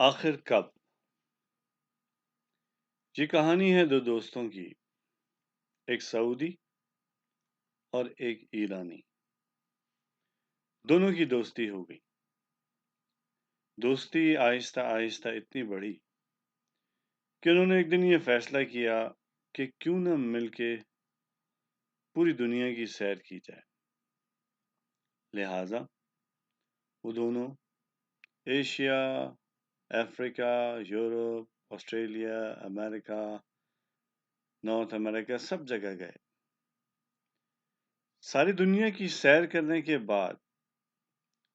آخر کب؟ یہ کہانی ہے دو دوستوں کی، ایک سعودی اور ایک ایرانی۔ دونوں کی دوستی ہو گئی۔ دوستی آہستہ آہستہ اتنی بڑھی کہ انہوں نے ایک دن یہ فیصلہ کیا کہ کیوں نہ مل کے پوری دنیا کی سیر کی جائے۔ لہٰذا وہ دونوں ایشیا، افریقہ، یورپ، آسٹریلیا، امریکہ، نارتھ امریکہ سب جگہ گئے۔ ساری دنیا کی سیر کرنے کے بعد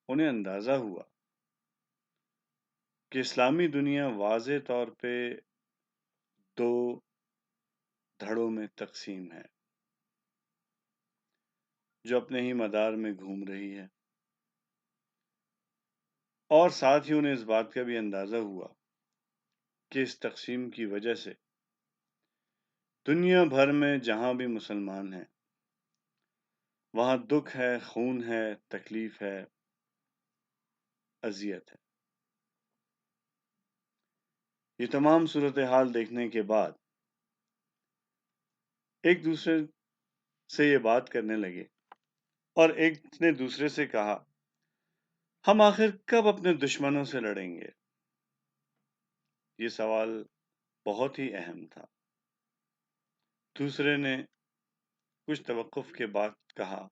انہیں اندازہ ہوا کہ اسلامی دنیا واضح طور پہ دو دھڑوں میں تقسیم ہے، جو اپنے ہی مدار میں گھوم رہی ہے، اور ساتھ ہی انہیں اس بات کا بھی اندازہ ہوا کہ اس تقسیم کی وجہ سے دنیا بھر میں جہاں بھی مسلمان ہیں وہاں دکھ ہے، خون ہے، تکلیف ہے، اذیت ہے۔ یہ تمام صورتحال دیکھنے کے بعد ایک دوسرے سے یہ بات کرنے لگے اور ایک نے دوسرے سے کہا، ہم آخر کب اپنے دشمنوں سے لڑیں گے؟ یہ سوال بہت ہی اہم تھا۔ دوسرے نے کچھ توقف کے بعد کہا،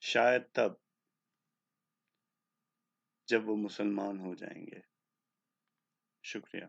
شاید تب جب وہ مسلمان ہو جائیں گے۔ شکریہ۔